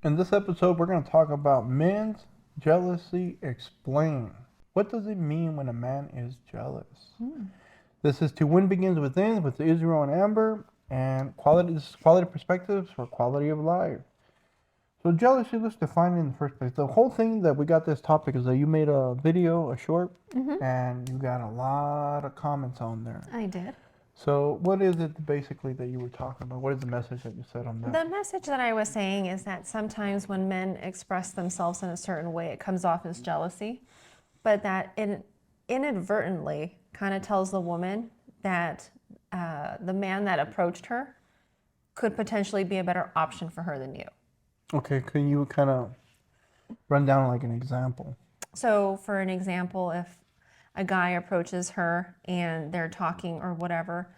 In this episode, we're going to talk about men's jealousy explained. What does it mean when a man is jealous? This is To Win Begins Within with Israel and Amber, and this is quality perspectives for quality of life. So jealousy, let's define it in the first place. The whole thing that we got this topic is that you made a video, a short, and you got a lot of comments on there. I did. So what is it basically that you were talking about? What is the message that you said on that? The message that I was saying is that sometimes when men express themselves in a certain way, it comes off as jealousy, but that inadvertently kind of tells the woman that the man that approached her could potentially be a better option for her than you. Okay, can you kind of run down like an example? So for an example, if a guy approaches her and they're talking or whatever,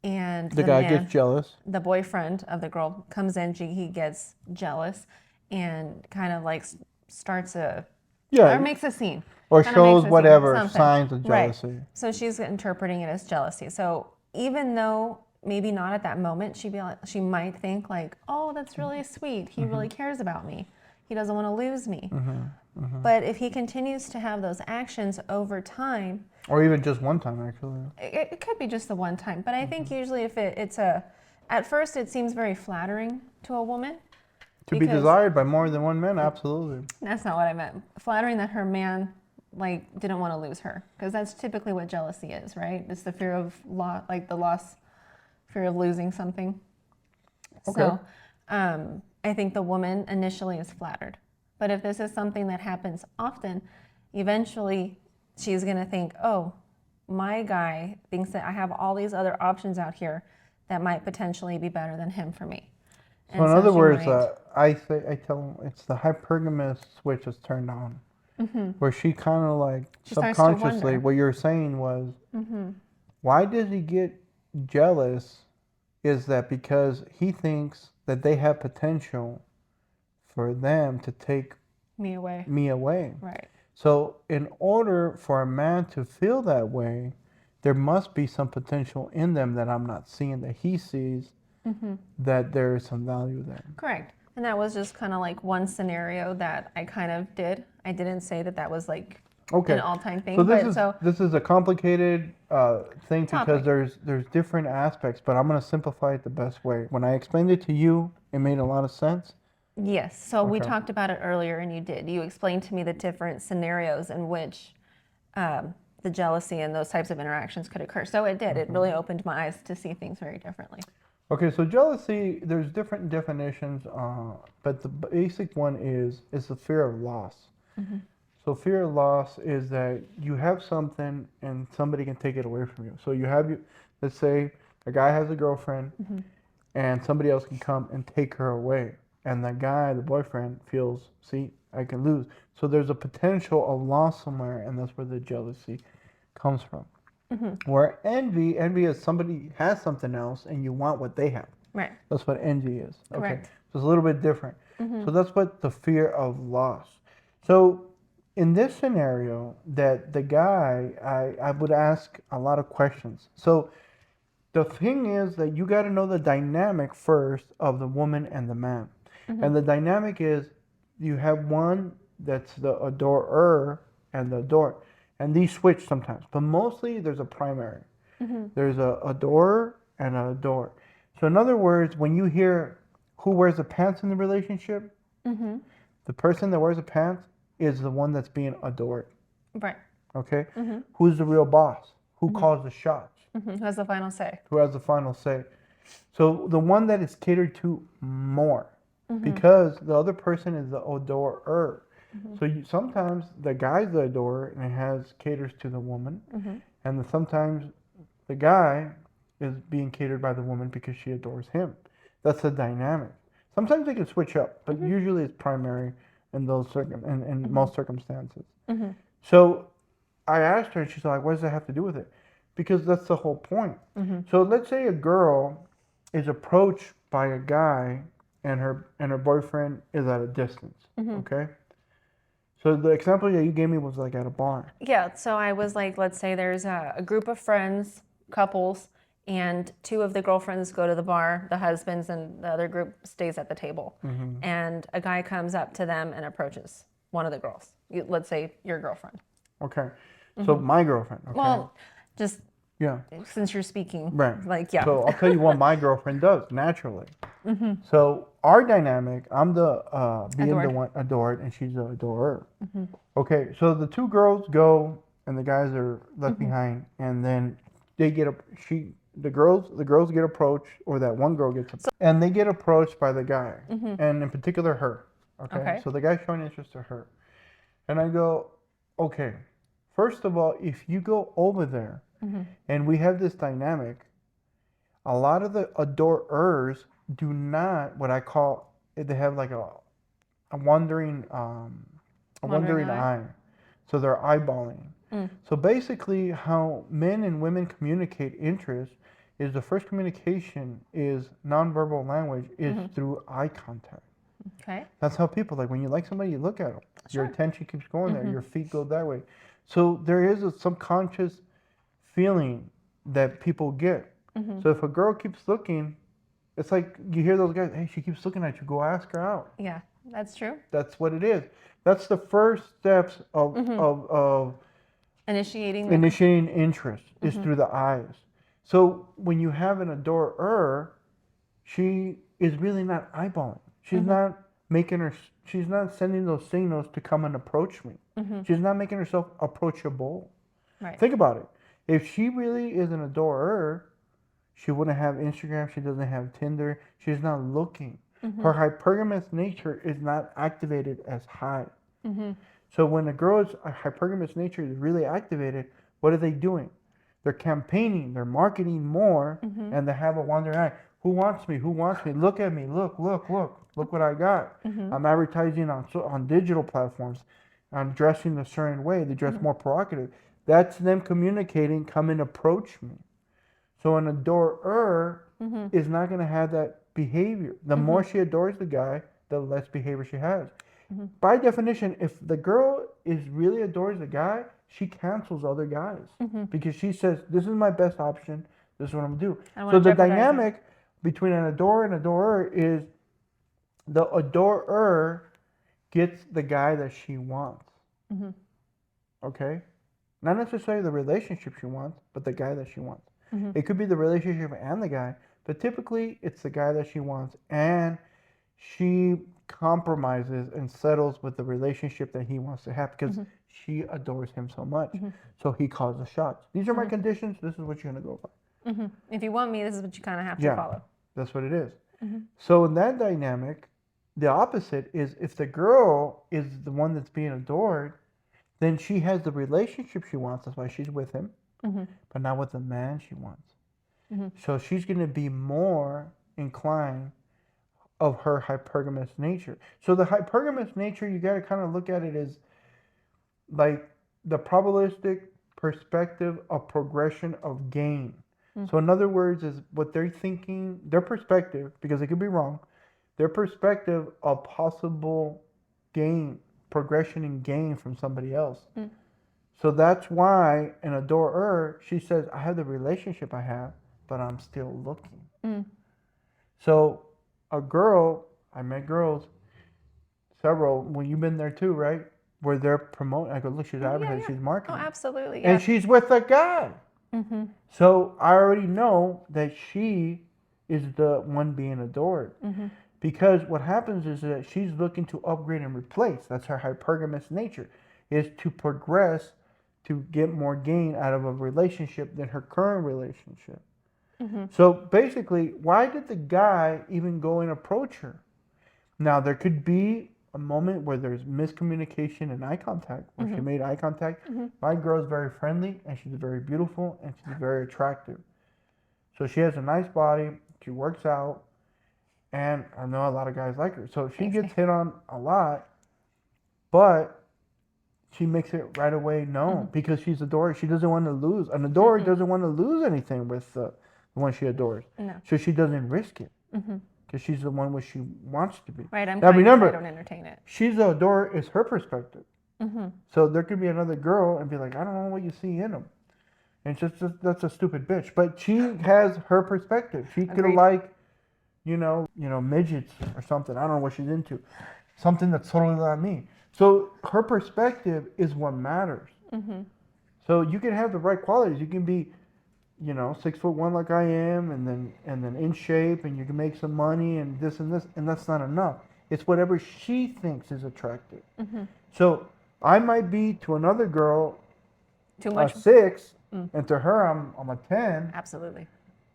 and The guy gets jealous. the boyfriend of the girl comes in, he gets jealous and kind of like starts or makes a scene. Or Kinda shows makes a whatever scene, signs of Right. jealousy. So she's interpreting it as jealousy. So even though maybe not at that moment, she might think like, oh, that's really sweet. He really cares about me. He doesn't want to lose me. But if he continues to have those actions over time, Or even just one time, actually. it could be just the one time. But I think usually if at first it seems very flattering to a woman. To be desired by more than one man, absolutely. That's not what I meant. Flattering that her man didn't want to lose her, because that's typically what jealousy is, right? It's the fear of fear of losing something. Okay. So I think the woman initially is flattered. But if this is something that happens often, eventually she's going to think, oh, my guy thinks that I have all these other options out here that might potentially be better than him for me. So in other words, I tell them it's the hypergamous switch is turned on. Where she kind of like subconsciously, what you're saying was, why does he get jealous? Is that because he thinks that they have potential for them to take me away. Right. So in order for a man to feel that way, there must be some potential in them that I'm not seeing, that he sees, that there is some value there. Correct. And that was just kind of like one scenario that I kind of did. I didn't say that was like an all-time thing. So this is a complicated thing because there's different aspects, but I'm going to simplify it the best way. When I explained it to you, it made a lot of sense. Yes. So we talked about it earlier, and you did. You explained to me the different scenarios in which the jealousy and those types of interactions could occur. So it did. It really opened my eyes to see things very differently. Okay, so jealousy, there's different definitions, but the basic one is the fear of loss. So fear of loss is that you have something and somebody can take it away from you. So let's say a guy has a girlfriend and somebody else can come and take her away. And the boyfriend feels, see, I can lose. So there's a potential of loss somewhere, and that's where the jealousy comes from. Where envy is somebody has something else and you want what they have. Right. That's what envy is. Okay. Correct. So it's a little bit different. So that's what the fear of loss. So in this scenario, that the guy, I would ask a lot of questions. So the thing is that you got to know the dynamic first of the woman and the man. And the dynamic is you have one that's the adorer and the adored. And these switch sometimes, but mostly there's a primary. There's a adorer and an adored. So in other words, when you hear who wears the pants in the relationship, the person that wears the pants is the one that's being adored. Right. Okay? Who's the real boss? Who calls the shots? Who has the final say? Who has the final say? So the one that is catered to more, because the other person is the adorer. So sometimes the guy's the adorer and caters to the woman, and sometimes the guy is being catered by the woman because she adores him. That's the dynamic. Sometimes they can switch up, but usually it's primary in most circumstances. So I asked her, and she's like, "What does that have to do with it?" Because that's the whole point. So let's say a girl is approached by a guy, and her boyfriend is at a distance. Okay. So the example that you gave me was like at a bar. Yeah. So I was like, let's say there's a group of friends, couples, and two of the girlfriends go to the bar, the husbands, and the other group stays at the table. And a guy comes up to them and approaches one of the girls. Let's say your girlfriend. Okay. So my girlfriend. Okay. Well, just yeah. since you're speaking. Right. Like, yeah. So I'll tell you what my girlfriend does naturally. So our dynamic, I'm the being the one adored, and she's the adorer. Okay. So the two girls go, and the guys are left behind, and then they get the girls get approached, or that one girl gets approached, and they get approached by the guy, and in particular her. Okay. So the guy's showing interest to her, and I go, okay. First of all, if you go over there, and we have this dynamic, a lot of the adorers do not, what I call, they have like a wandering eye. So they're eyeballing. So basically how men and women communicate interest is the first communication is nonverbal language is through eye contact. Okay. That's how people, like when you like somebody, you look at them. Your attention keeps going there. Your feet go that way. So there is a subconscious feeling that people get. So if a girl keeps looking, it's like you hear those guys, hey, she keeps looking at you, go ask her out. Yeah, that's true. That's what it is. That's the first steps of Initiating interest is through the eyes. So when you have an adorer, she is really not eyeballing. She's not she's not sending those signals to come and approach me. She's not making herself approachable. Right. Think about it. If she really is an adorer, she wouldn't have Instagram. She doesn't have Tinder. She's not looking. Her hypergamous nature is not activated as high. So when a girl's hypergamous nature is really activated, what are they doing? They're campaigning. They're marketing more, and they have a wandering eye. Who wants me? Who wants me? Look at me. Look, look, look. Look what I got. I'm advertising on digital platforms. I'm dressing a certain way. They dress more provocative. That's them communicating, come and approach me. So an adorer is not going to have that behavior. The more she adores the guy, the less behavior she has. By definition, if the girl really adores the guy, she cancels other guys because she says, this is my best option. This is what I'm going to do. So the dynamic between an adorer and adorer is the adorer gets the guy that she wants. Okay? Not necessarily the relationship she wants, but the guy that she wants. It could be the relationship and the guy, but typically it's the guy that she wants, and she compromises and settles with the relationship that he wants to have because she adores him so much. So he calls the shots. These are my conditions. This is what you're going to go by. If you want me, this is what you kind of have to follow. That's what it is. So in that dynamic, the opposite is if the girl is the one that's being adored, then she has the relationship she wants. That's why she's with him, but not with the man she wants. So she's going to be more inclined of her hypergamous nature. So the hypergamous nature, you got to kind of look at it as like the probabilistic perspective of progression of gain. So in other words, is what they're thinking, their perspective, because it could be wrong, their perspective of possible gain, progression and gain from somebody else. So that's why an adorer, she says, I have the relationship I have, but I'm still looking. So a girl, I met girls, several, when you've been there too, right? Where they're promoting, I go, look, she's advertising, she's marketing. Oh, absolutely. And she's with a guy. So I already know that she is the one being adored. Because what happens is that she's looking to upgrade and replace. That's her hypergamous nature, is to progress, to get more gain out of a relationship than her current relationship. So basically, why did the guy even go and approach her? Now, there could be a moment where there's miscommunication and eye contact, where she made eye contact. My girl's very friendly, and she's very beautiful, and she's very attractive. So she has a nice body, she works out, and I know a lot of guys like her. So she gets hit on a lot, but she makes it right away known because she's adored. She doesn't want to lose. An adorer doesn't want to lose anything with the one she adores. So she doesn't risk it because she's the one where she wants to be. Right, now remember, I don't entertain it. She's the adorer is her perspective. So there could be another girl and be like, I don't know what you see in him. And it's just that's a stupid bitch. But she has her perspective. She could have Agreed. liked, midgets or something. I don't know what she's into. Something that's totally not me. So her perspective is what matters. So you can have the right qualities. You can be, 6'1" like I am, and then in shape, and you can make some money and this, and that's not enough. It's whatever she thinks is attractive. So I might be to another girl Too a much. 6, and to her I'm a 10, Absolutely.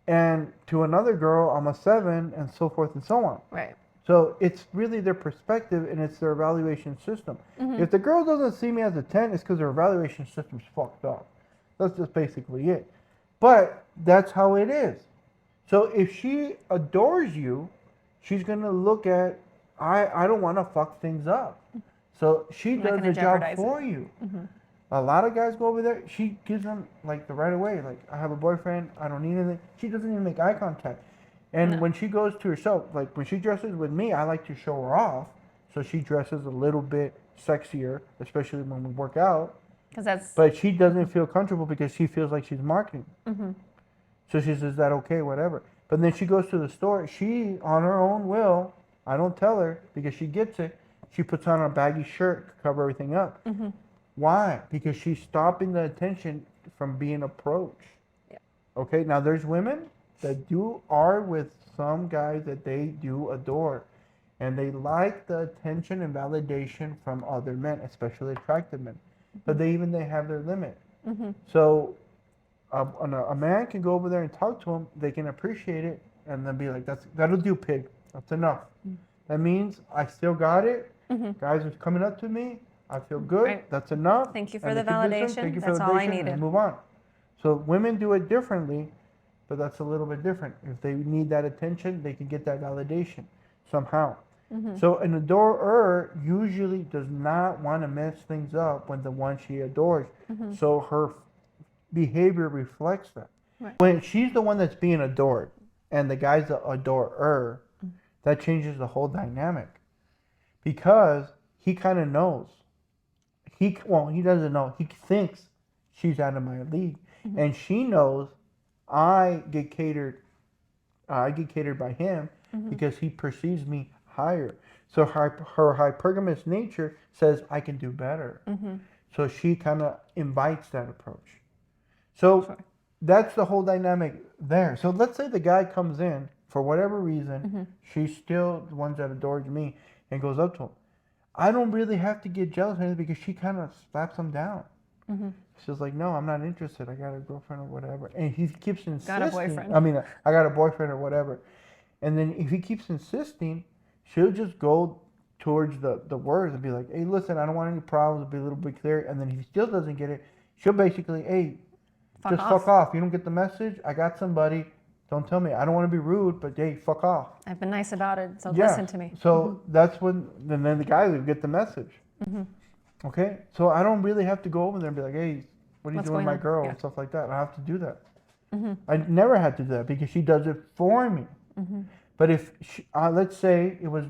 and to another girl I'm a 7, and so forth and so on. Right. So it's really their perspective and it's their evaluation system. If the girl doesn't see me as a 10, it's because her evaluation system's fucked up. That's just basically it. But that's how it is. So if she adores you, she's gonna look at, I don't want to fuck things up. So she I'm not does gonna the job jeopardize for it. you. A lot of guys go over there. She gives them like the right away. Like, I have a boyfriend. I don't need anything. She doesn't even make eye contact. And No. when she goes to herself, like when she dresses with me, I like to show her off. So she dresses a little bit sexier, especially when we work out. Because that's But she doesn't feel comfortable because she feels like she's marketing. So she says, "Is that okay? Whatever." But then she goes to the store. She, on her own will, I don't tell her because she gets it. She puts on a baggy shirt to cover everything up. Why? Because she's stopping the attention from being approached. Yeah. Okay, now there's women that are with some guys that they do adore, and they like the attention and validation from other men, especially attractive men. But they have their limit. So a man can go over there and talk to him. They can appreciate it and then be like, that'll do, pig. That's enough. That means I still got it. Guys are coming up to me. I feel good. Right. That's enough. Thank you for And the they can listen. validation. Thank you for That's the all I validation, needed. and move on. So women do it differently, but that's a little bit different. If they need that attention, they can get that validation somehow. So an adorer usually does not want to mess things up when the one she adores. So her behavior reflects that. Right. When she's the one that's being adored and the guy's the adorer, that changes the whole dynamic because he kind of knows. He doesn't know. He thinks she's out of my league, and she knows I get catered by him because he perceives me higher. So her hypergamous nature says I can do better. So she kind of invites that approach. So that's the whole dynamic there. So let's say the guy comes in for whatever reason, she's still the one that adores me and goes up to him. I don't really have to get jealous or anything because she kind of slaps him down. She's like, no, I'm not interested. I got a girlfriend or whatever. And he keeps insisting. Got a boyfriend. I mean, I got a boyfriend or whatever. And then if he keeps insisting, she'll just go towards the words and be like, hey, listen, I don't want any problems. Be a little bit clear. And then if he still doesn't get it, she'll basically, hey, fuck off. You don't get the message? I got somebody. Don't tell me. I don't want to be rude, but hey, fuck off. I've been nice about it, so listen to me. So that's when, and then the guys will get the message. Okay? So I don't really have to go over there and be like, hey, what are you What's doing with going my on? girl? Yeah. And stuff like that. I have to do that. I never had to do that because she does it for me. But if, let's say it was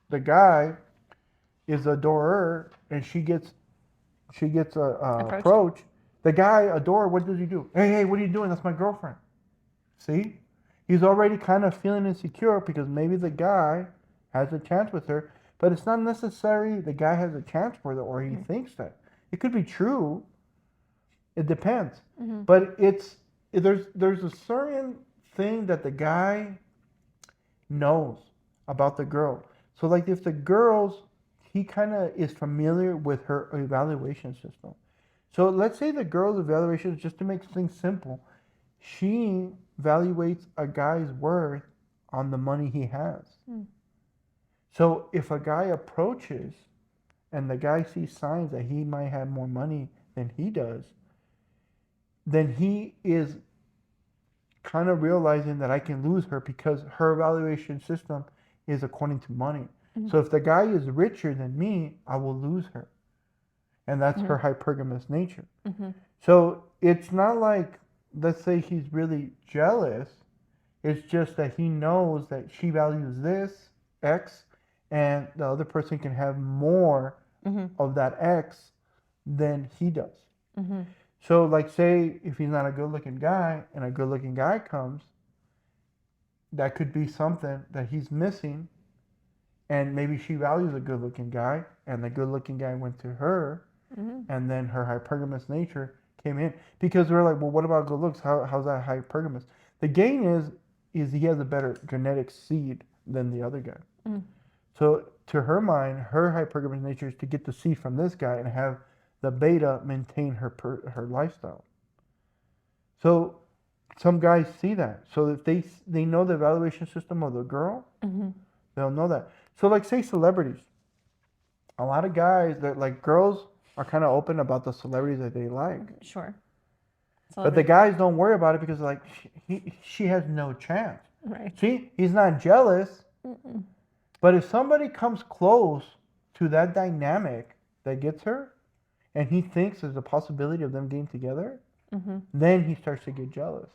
the guy is a adorer and she gets approached. The guy adorer, what does he do? Hey, what are you doing? That's my girlfriend. See? He's already kind of feeling insecure because maybe the guy has a chance with her, but it's not necessary the guy has a chance for her or he thinks that. It could be true. It depends. But there's a certain thing that the guy knows about the girl. So like if the girl's, he kind of is familiar with her evaluation system. So let's say the girl's evaluation, just to make things simple, she evaluates a guy's worth on the money he has. So if a guy approaches and the guy sees signs that he might have more money than he does, then he is kind of realizing that I can lose her because her evaluation system is according to money. So if the guy is richer than me, I will lose her. And that's her hypergamous nature. So it's not like, let's say he's really jealous. It's just that he knows that she values this, X, and the other person can have more of that X than he does. So, like, say if he's not a good-looking guy and a good-looking guy comes, that could be something that he's missing, and maybe she values a good-looking guy, and the good-looking guy went to her, and then her hypergamous nature came in. Because we're like, well, what about good looks? How's that hypergamous? The gain is he has a better genetic seed than the other guy. So to her mind, her hypergamous nature is to get the seed from this guy and have the beta maintain her lifestyle. So some guys see that. So if they know the evaluation system of the girl, they'll know that. So like say celebrities, a lot of guys that like girls are kind of open about the celebrities that they like. Sure. But the guys don't worry about it because like she has no chance. Right. See, he's not jealous. But if somebody comes close to that dynamic that gets her, and he thinks there's a possibility of them getting together, then he starts to get jealous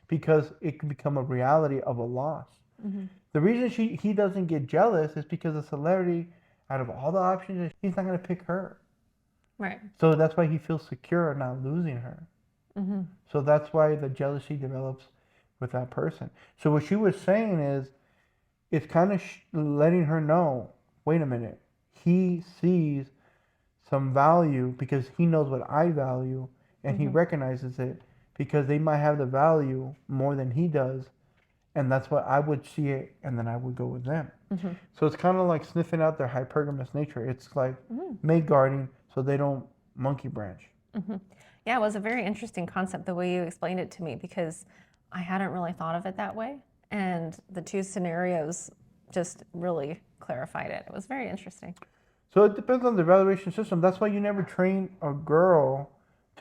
because it can become a reality of a loss. The reason he doesn't get jealous is because the celebrity, out of all the options, he's not going to pick her. Right. So that's why he feels secure not losing her. So that's why the jealousy develops with that person. So what she was saying is, it's kind of letting her know, wait a minute, he sees some value because he knows what I value, and he recognizes it because they might have the value more than he does, and that's what I would see it, and then I would go with them. So it's kind of like sniffing out their hypergamous nature. It's like mate guarding so they don't monkey branch. Yeah, it was a very interesting concept the way you explained it to me because I hadn't really thought of it that way. And the two scenarios just really clarified it. It was very interesting. So it depends on the evaluation system. That's why you never train a girl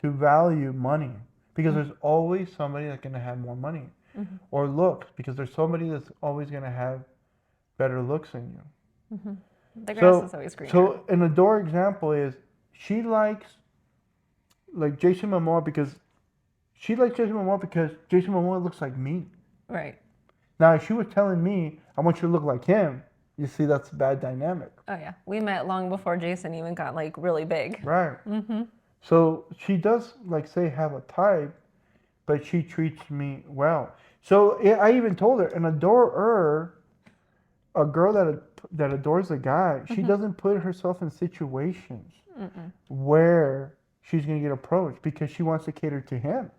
to value money because there's always somebody that's going to have more money. Or looks because there's somebody that's always going to have better looks than you. The grass is always greener. So an adore example is she likes like Jason Momoa because Jason Momoa looks like me. Right. Now, if she was telling me, I want you to look like him, you see that's a bad dynamic. Oh, yeah. We met long before Jason even got, like, really big. Right. So she does, like, say, have a type, but she treats me well. So I even told her, an adorer, a girl that adores a guy, she doesn't put herself in situations where she's going to get approached because she wants to cater to him.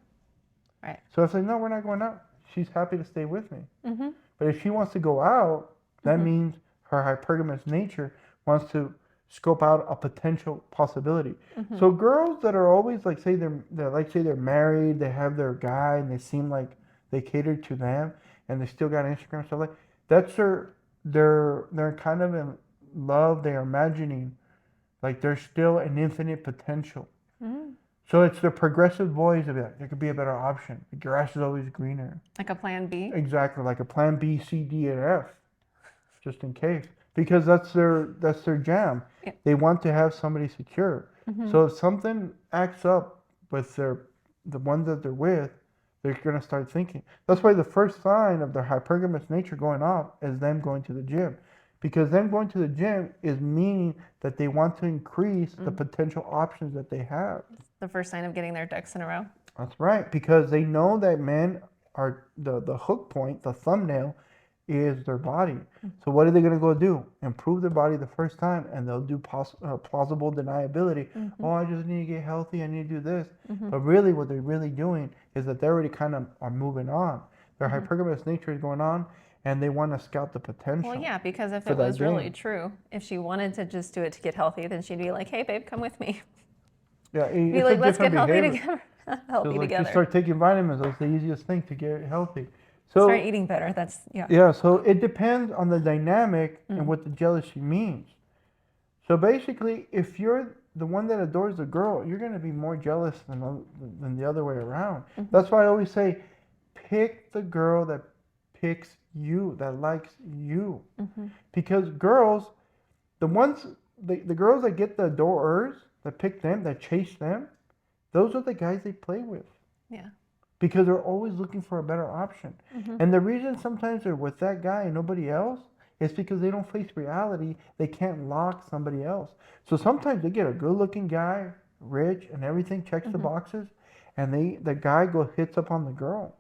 Right. So I said, no, we're not going out. She's happy to stay with me. But if she wants to go out, that means her hypergamous nature wants to scope out a potential possibility. So girls that are always like, say they're married, they have their guy, and they seem like they cater to them, and they still got Instagram stuff like that's they're kind of in love. They're imagining like there's still an infinite potential. So it's the progressive boys of it. There could be a better option. The grass is always greener. Like a plan B? Exactly, like a plan B, C, D, and F, just in case. Because that's their jam. Yeah. They want to have somebody secure. So if something acts up with the ones that they're with, they're gonna start thinking. That's why the first sign of their hypergamous nature going off is them going to the gym. Because them going to the gym is meaning that they want to increase the potential options that they have. The first sign of getting their ducks in a row. That's right, because they know that men are the hook point, the thumbnail is their body. So what are they going to go do? Improve their body the first time, and they'll do plausible deniability. Oh, I just need to get healthy. I need to do this. But really what they're really doing is that they already kind of are moving on. Their hypergamous nature is going on, and they want to scout the potential. Well, yeah, because if it was really true, if she wanted to just do it to get healthy, then she'd be like, hey, babe, come with me. Yeah, Be like, let's get healthy together. Healthy together. Just start taking vitamins. That's the easiest thing to get healthy. So start eating better. That's Yeah. So it depends on the dynamic and what the jealousy means. So basically, if you're the one that adores the girl, you're going to be more jealous than the other way around. That's why I always say, pick the girl that picks you, that likes you, because girls, the girls that get the adorers, that pick them, that chase them, those are the guys they play with. Yeah. Because they're always looking for a better option. And the reason sometimes they're with that guy and nobody else is because they don't face reality. They can't lock somebody else. So sometimes they get a good-looking guy, rich and everything, checks the boxes, and the guy hits up on the girl,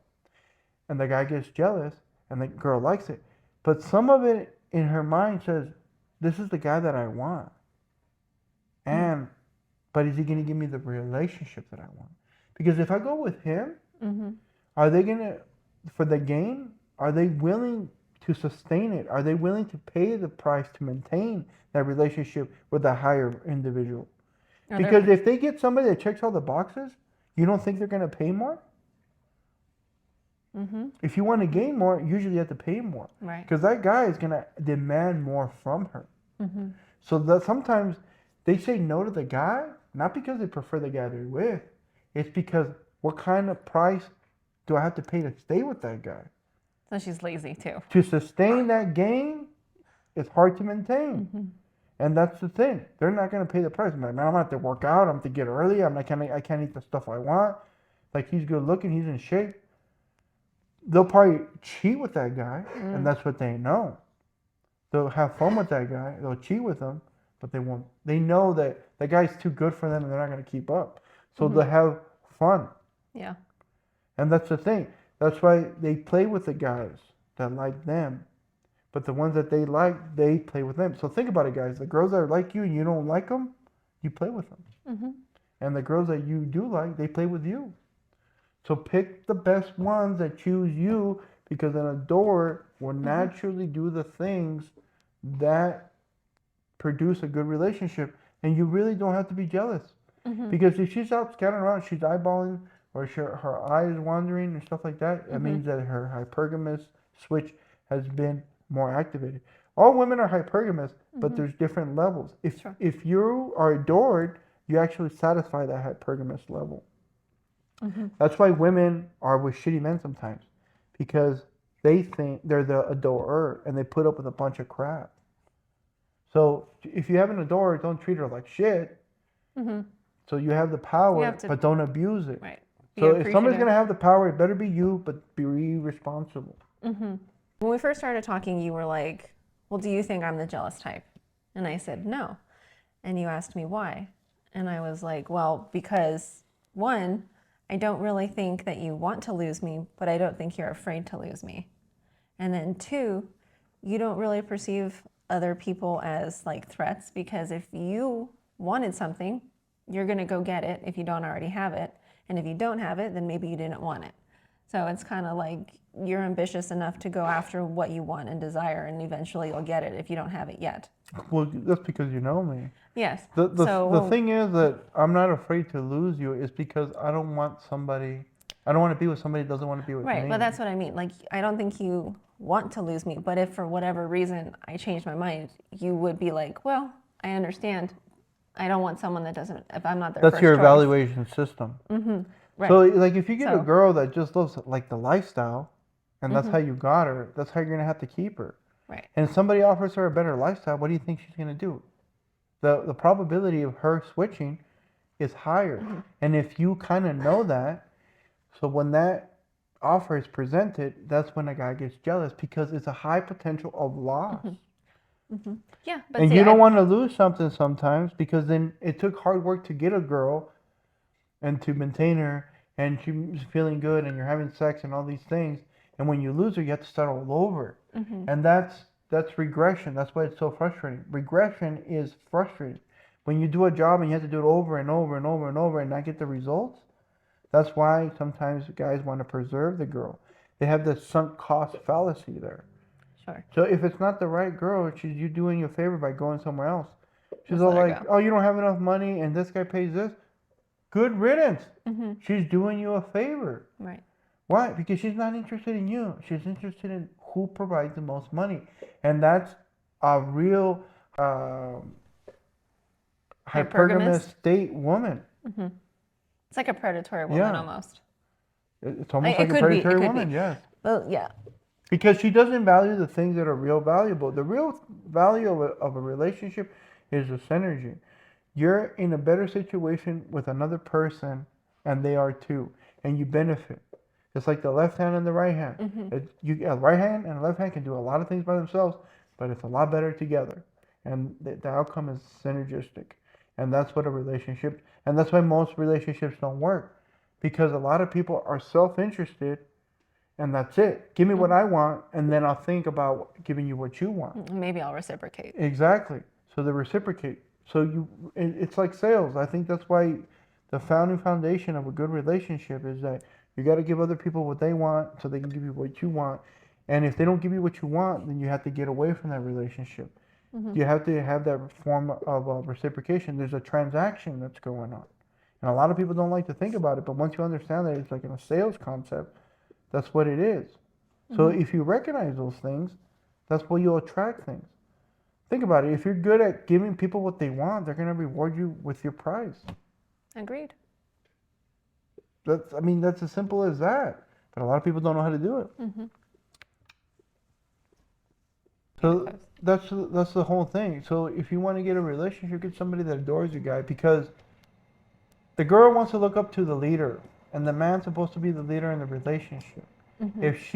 and the guy gets jealous, and the girl likes it, but some of it in her mind says, "This is the guy that I want," and but is he going to give me the relationship that I want? Because if I go with him, are they going to, for the gain, are they willing to sustain it? Are they willing to pay the price to maintain that relationship with a higher individual? Because if they get somebody that checks all the boxes, you don't think they're going to pay more? If you want to gain more, usually you have to pay more. Right. Because that guy is going to demand more from her. So that sometimes they say no to the guy, not because they prefer the guy they're with. It's because what kind of price do I have to pay to stay with that guy? So she's lazy too. To sustain that gain, it's hard to maintain. And that's the thing. They're not going to pay the price. I'm like, man, I'm going to have to work out. I'm going to have to get early. I can't eat the stuff I want. Like, he's good looking. He's in shape. They'll probably cheat with that guy, and that's what they know. They'll have fun with that guy. They'll cheat with him, but they won't. They know that the guy's too good for them, and they're not going to keep up. So they'll have fun. Yeah. And that's the thing. That's why they play with the guys that like them. But the ones that they like, they play with them. So think about it, guys. The girls that like you and you don't like them, you play with them. And the girls that you do like, they play with you. So pick the best ones that choose you, because an adorer will naturally do the things that produce a good relationship. And you really don't have to be jealous. Because if she's out scattering around, she's eyeballing, or her eye is wandering and stuff like that, it means that her hypergamous switch has been more activated. All women are hypergamous, but there's different levels. If you are adored, you actually satisfy that hypergamous level. That's why women are with shitty men sometimes, because they think they're the adorer and they put up with a bunch of crap. So if you have an adorer, don't treat her like shit. So you have the power, but don't abuse it. Right. So if somebody's going to have the power, it better be you, but be responsible. When we first started talking, you were like, well, do you think I'm the jealous type? And I said, no. And you asked me why. And I was like, well, because one, I don't really think that you want to lose me, but I don't think you're afraid to lose me. And then two, you don't really perceive other people as like threats, because if you wanted something, you're going to go get it if you don't already have it. And if you don't have it, then maybe you didn't want it. So it's kind of like you're ambitious enough to go after what you want and desire, and eventually you'll get it if you don't have it yet. Well, that's because you know me. Yes. The thing is that I'm not afraid to lose you is because I don't want to be with somebody that doesn't want to be with me. Right, but that's what I mean. Like, I don't think you want to lose me, but if for whatever reason I changed my mind, you would be like, well, I understand. I don't want someone that doesn't, if I'm not their first choice. That's your evaluation system. Right. So, like, if you get a girl that just loves, like, the lifestyle, and that's how you got her, that's how you're going to have to keep her. Right. And if somebody offers her a better lifestyle, what do you think she's going to do? The probability of her switching is higher. And if you kind of know that, so when that offer is presented, that's when a guy gets jealous, because it's a high potential of loss. Yeah, but and you don't want to lose something sometimes, because then it took hard work to get a girl and to maintain her, and she's feeling good, and you're having sex and all these things, and when you lose her, you have to start all over. And that's regression. That's why it's so frustrating. Regression is frustrating. When you do a job and you have to do it over and over and over and over and not get the results, that's why sometimes guys want to preserve the girl. They have the sunk cost fallacy there. Sure. So if it's not the right girl, you're doing you a favor by going somewhere else. She's all like, oh, you don't have enough money and this guy pays this? Good riddance. She's doing you a favor. Right. Why? Because she's not interested in you. She's interested in who provides the most money. And that's a real hypergamous state woman. It's like a predatory woman almost. It's almost like a predatory woman, yes. Well, yeah. Because she doesn't value the things that are real valuable. The real value of a relationship is the synergy. You're in a better situation with another person, and they are too, and you benefit. It's like the left hand and the right hand. A right hand and a left hand can do a lot of things by themselves, but it's a lot better together. And the outcome is synergistic. And that's what a relationship, and that's why most relationships don't work. because a lot of people are self-interested, and that's it. Give me what I want, and then I'll think about giving you what you want. Maybe I'll reciprocate. Exactly. So they reciprocate. So it's like sales. I think that's why the foundation of a good relationship is that you got to give other people what they want so they can give you what you want. And if they don't give you what you want, then you have to get away from that relationship. You have to have that form of reciprocation. There's a transaction that's going on. And a lot of people don't like to think about it, but once you understand that it's like in a sales concept, that's what it is. So if you recognize those things, that's where you'll attract things. Think about it. If you're good at giving people what they want, they're going to reward you with your price. Agreed. That's as simple as that. But a lot of people don't know how to do it. So that's the whole thing. So if you want to get a relationship, get somebody that adores your guy, because the girl wants to look up to the leader, and the man's supposed to be the leader in the relationship. If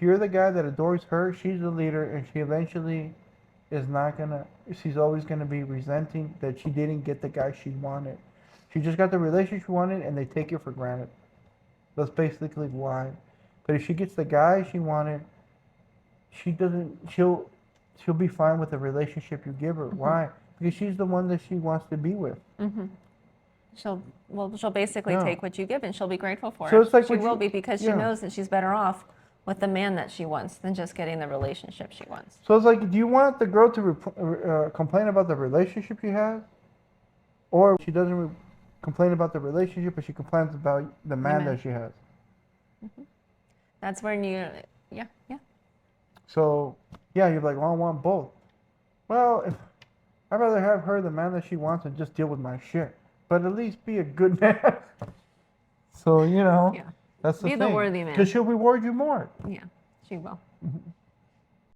you're the guy that adores her, she's the leader, and she eventually is not gonna. She's always gonna be resenting that she didn't get the guy she wanted. She just got the relationship she wanted, and they take it for granted. That's basically why. But if she gets the guy she wanted, she doesn't. She'll be fine with the relationship you give her. Why? Because she's the one that she wants to be with. She'll basically Yeah. take what you give, and she'll be grateful for So it. it's like She will be, because she yeah. knows that she's better off with the man that she wants than just getting the relationship she wants. So it's like, do you want the girl to complain about the relationship she has, or she doesn't complain about the relationship, but she complains about the man that she has? That's when you, yeah. So yeah, you're like, well, I want both. Well, if I'd rather have her the man that she wants and just deal with my shit, but at least be a good man. So Yeah. that's the Be thing. the worthy man. Because she'll reward you more. Yeah, she will.